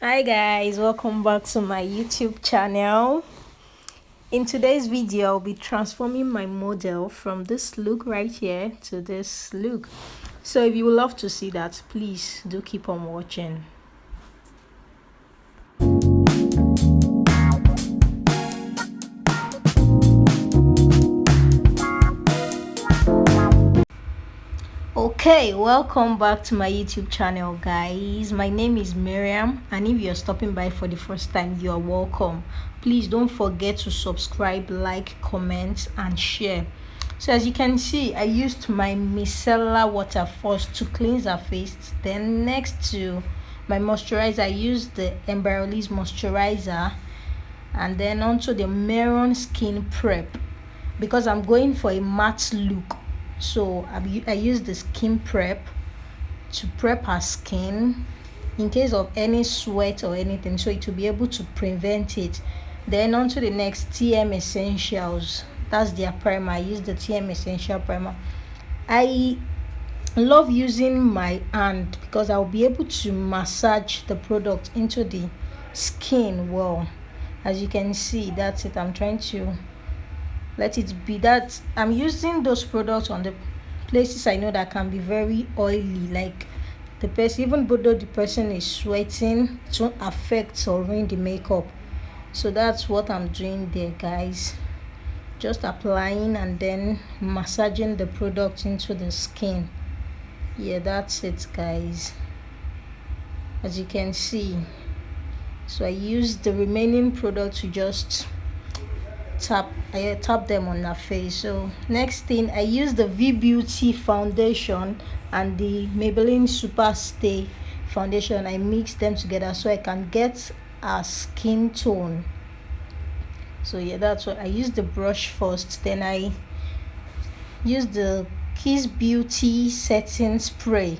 Hi guys, welcome back to my YouTube channel. In today's video, I'll be transforming my model from this look right here to this look. So if you would love to see that, please do keep on watching. Okay, welcome back to my YouTube channel, guys. My name is Mariam, and if you're stopping by for the first time, you're welcome. Please don't forget to subscribe, like, comment, and share. So as you can see, I used my micellar water first to cleanse her face. Then next to my moisturizer, I used the Embryollise moisturizer, and then onto the Mehron skin prep because I'm going for a matte look. So I use the skin prep to prep her skin in case of any sweat or anything, so it will be able to prevent it. Then on to the next, TM Essentials. That's their primer. I use the TM Essential primer. I love using my hand because I'll be able to massage the product into the skin well. As you can see, that's it. I'm trying to let it be that I'm using those products on the places I know that can be very oily, like the person, even though the person is sweating, it won't affect or ruin the makeup. So that's what I'm doing there, guys. Just applying and then massaging the product into the skin. Yeah, that's it, guys. As you can see, so I use the remaining product to just I tap them on her face. So next thing, I use the V Beauty foundation and the Maybelline Superstay foundation. I mix them together so I can get a skin tone. So yeah, that's what I use. The brush first, then I use the Kiss Beauty setting spray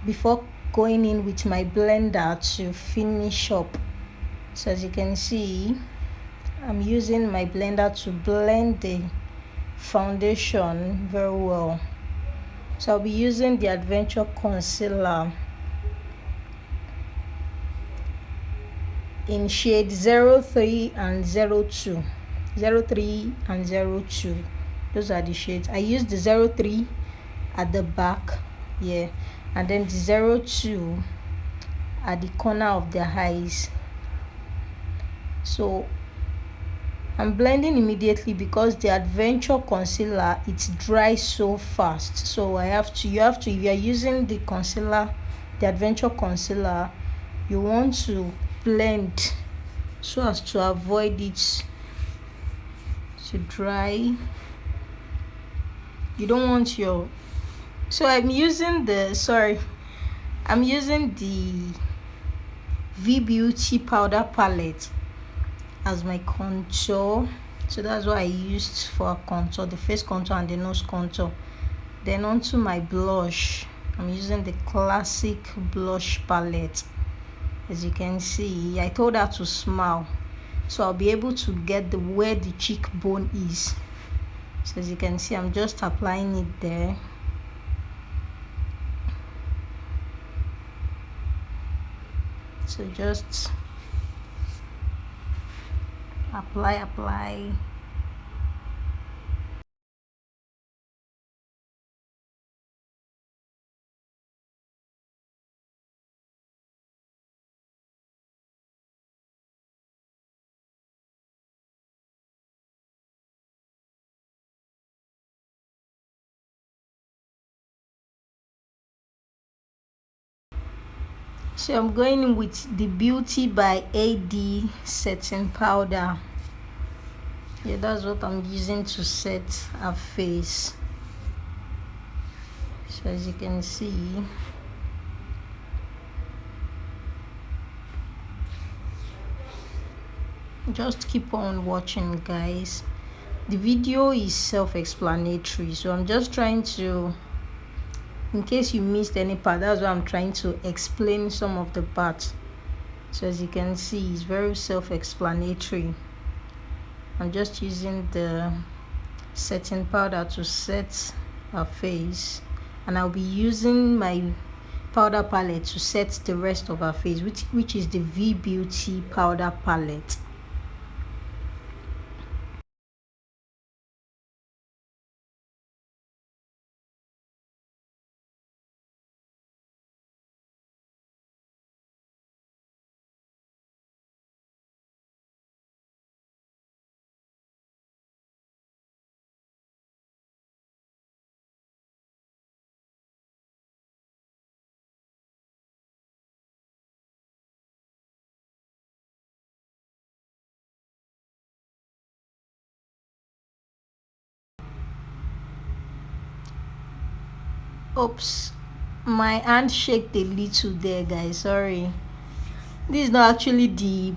before going in with my blender to finish up. So as you can see, I'm using my blender to blend the foundation very well. So I'll be using the Adventure Concealer in shade 03 and 02. 03 and 02. Those are the shades. I use the 03 at the back, yeah, and then the 02 at the corner of the eyes. So I'm blending immediately because the Adventure Concealer, it dries so fast. So you have to, if you're using the concealer, the Adventure Concealer, you want to blend so as to avoid it to dry. You don't want your, so I'm using the V Beauty powder palette as my contour. So that's what I used for contour, the face contour and the nose contour. Then onto my blush, I'm using the classic blush palette. As you can see, I told her to smile, so I'll be able to get where the cheekbone is. So as you can see, I'm just applying it there. So just apply. So I'm going with the Beauty by AD setting powder. Yeah, that's what I'm using to set her face. So as you can see, just keep on watching, guys. The video is self-explanatory, so I'm just trying to, in case you missed any part, that's why I'm trying to explain some of the parts. So as you can see, it's very self-explanatory. I'm just using the setting powder to set her face, and I'll be using my powder palette to set the rest of her face, which is the V Beauty powder palette. Oops, my hand shaked a little there, guys, sorry. This is not actually the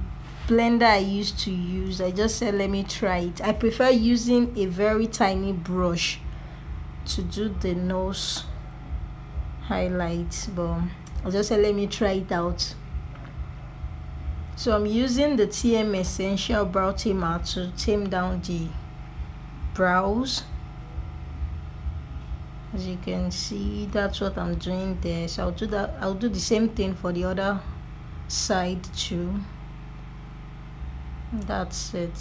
blender I used to use. I just said let me try it. I prefer using a very tiny brush to do the nose highlights, but I just said let me try it out. So I'm using the TM Essential Brow Tamer to tame down the brows. As you can see, that's what I'm doing there. So I'll do that. I'll do the same thing for the other side too. That's it.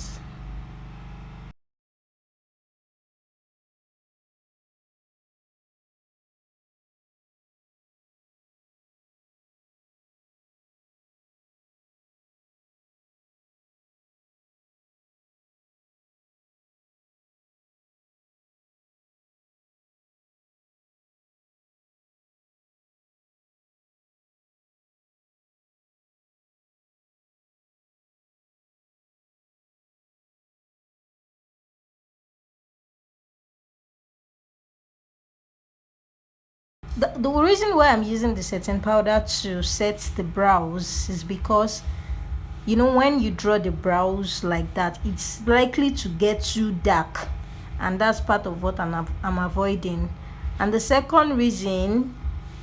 The reason why I'm using the setting powder to set the brows is because, you know, when you draw the brows like that, it's likely to get too dark, and that's part of what I'm avoiding. And the second reason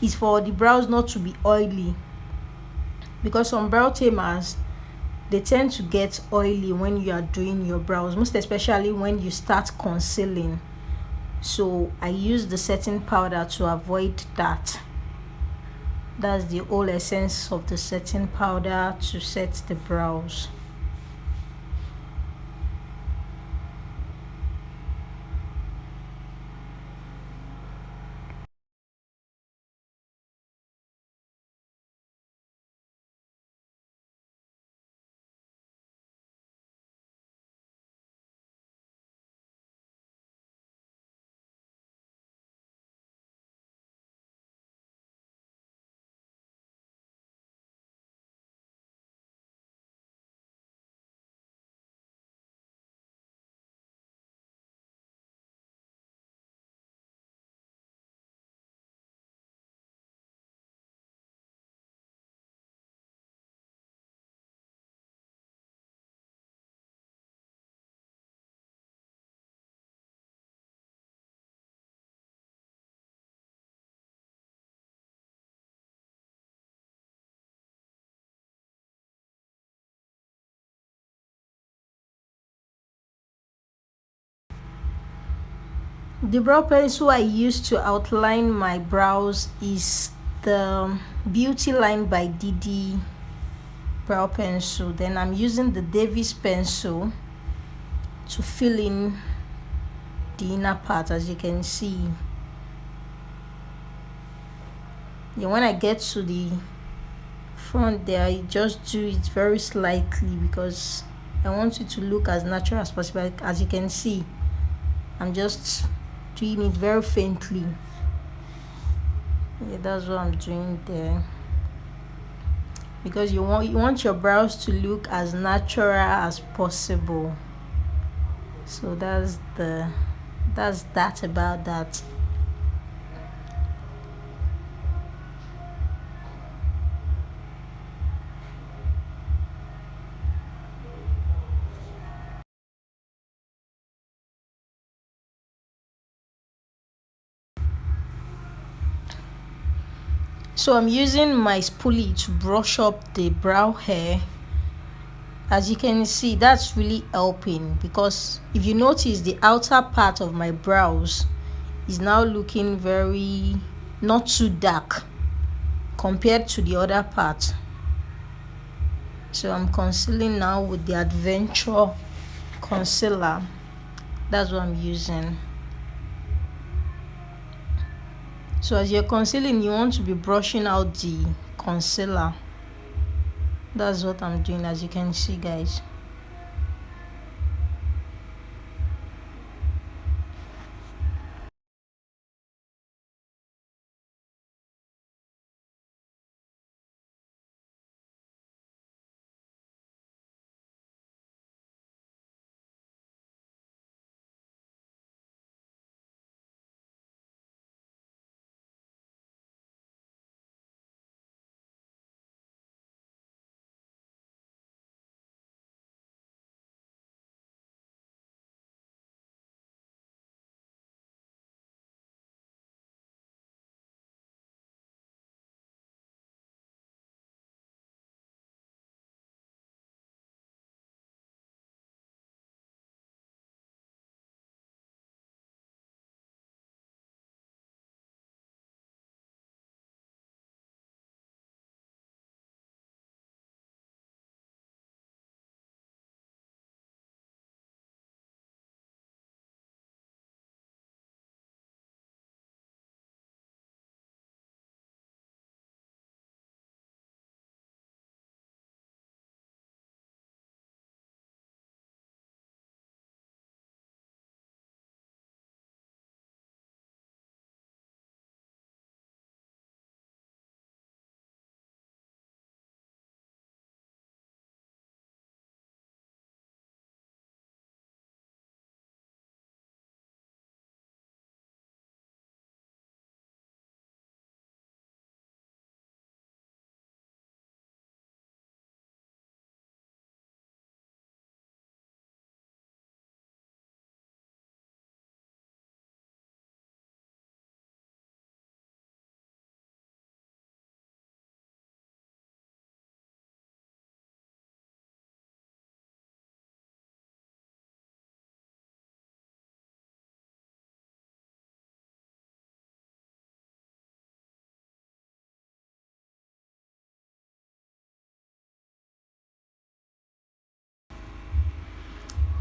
is for the brows not to be oily, because some brow tamers, they tend to get oily when you are doing your brows, most especially when you start concealing. So I use the setting powder to avoid that. That's the whole essence of the setting powder, to set the brows. The brow pencil I use to outline my brows is the Beauty Line by Didi brow pencil. Then I'm using the Davis pencil to fill in the inner part, as you can see. Then when I get to the front there, I just do it very slightly because I want it to look as natural as possible. As you can see, I'm just doing it very faintly. Yeah, that's what I'm doing there, because you want your brows to look as natural as possible. So that's that about that. So I'm using my spoolie to brush up the brow hair. As you can see, that's really helping, because if you notice, the outer part of my brows is now looking very not too dark. compared to the other part. So I'm concealing now with the Adventure concealer. That's what I'm using. So as you're concealing, you want to be brushing out the concealer. That's what I'm doing, as you can see, guys.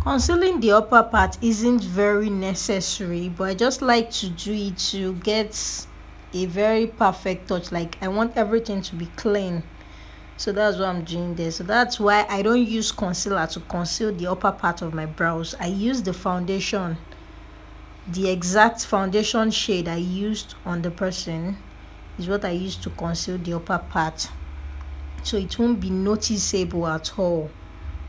Concealing the upper part isn't very necessary, but I just like to do it to get a very perfect touch. Like, I want everything to be clean. So that's what I'm doing there. So that's why I don't use concealer to conceal the upper part of my brows. I use the foundation, the exact foundation shade I used on the person is what I use to conceal the upper part. So it won't be noticeable at all.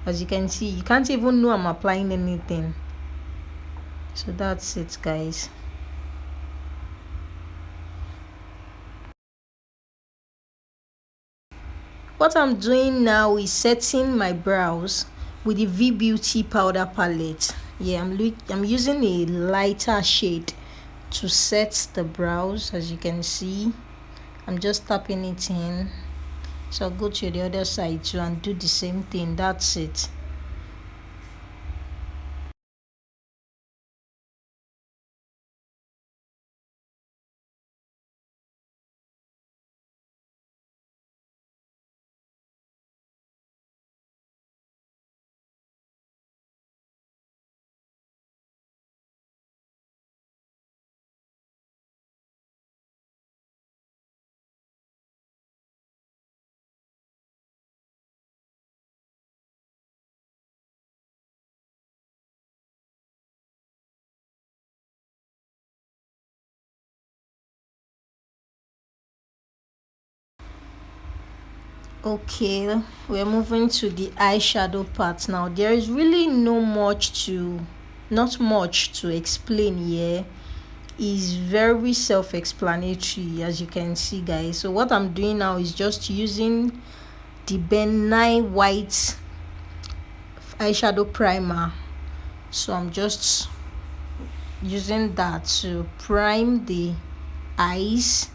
As you can see, you can't even know I'm applying anything. So that's it, guys. What I'm doing now is setting my brows with the V Beauty powder palette. Yeah, I'm using a lighter shade to set the brows. As you can see, I'm just tapping it in. So I'll go to the other side too and do the same thing. That's it. Okay, we're moving to the eyeshadow part now. There is really not much to explain here. Is very self-explanatory, as you can see, guys. So what I'm doing now is just using the benign white eyeshadow primer. So I'm just using that to prime the eyes.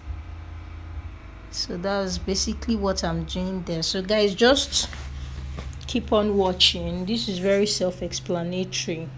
So that's basically what I'm doing there. So guys, just keep on watching. This is very self-explanatory.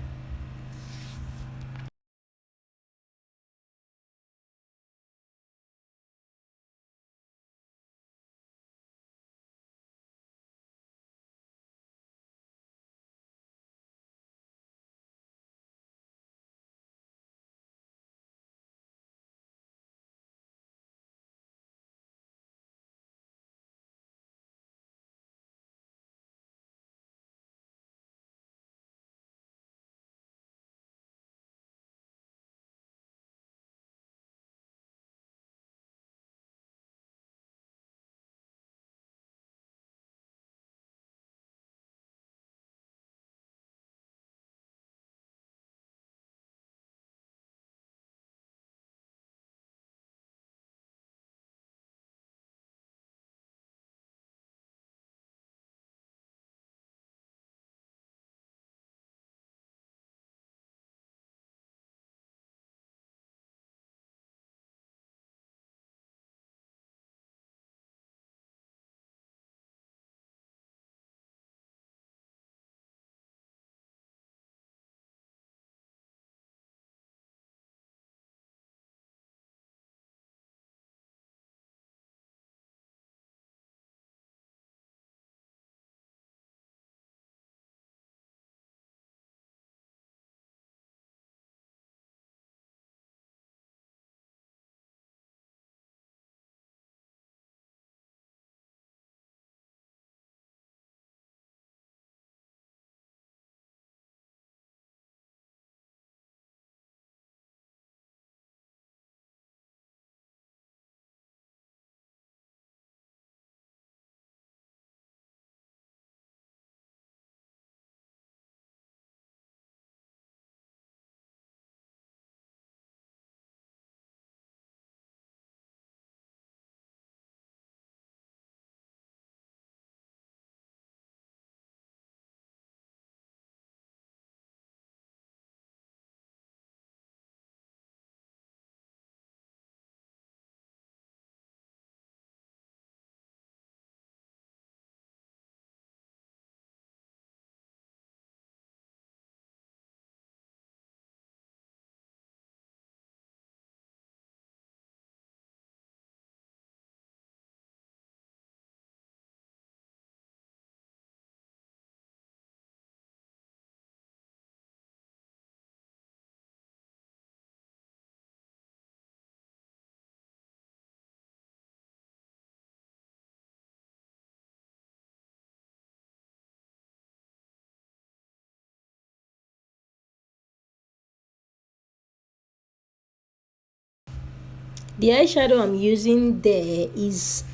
The eyeshadow I'm using there is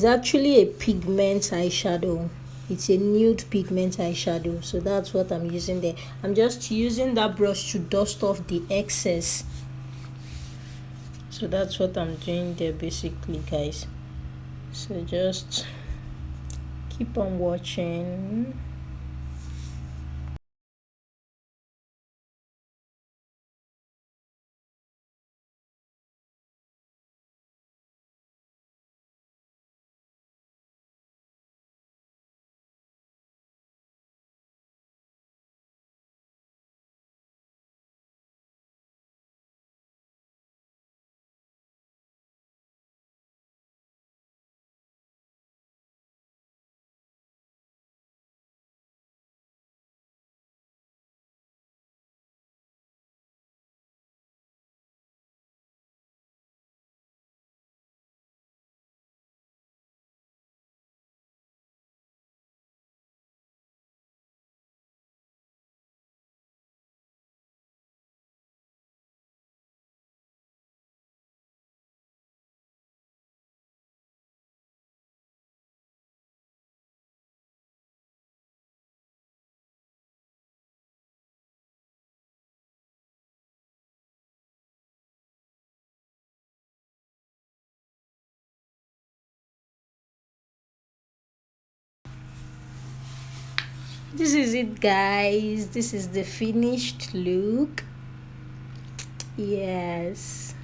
actually a pigment eyeshadow. It's a nude pigment eyeshadow, so that's what I'm using there. I'm just using that brush to dust off the excess. So that's what I'm doing there basically, guys. So just keep on watching. This is it, guys. This is the finished look. Yes,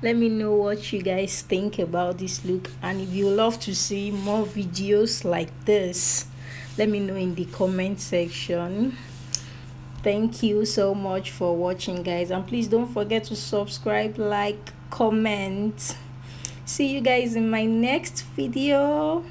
let me know what you guys think about this look, and if you love to see more videos like this, let me know in the comment section. Thank you so much for watching, guys, and please don't forget to subscribe, like, comment. See you guys in my next video.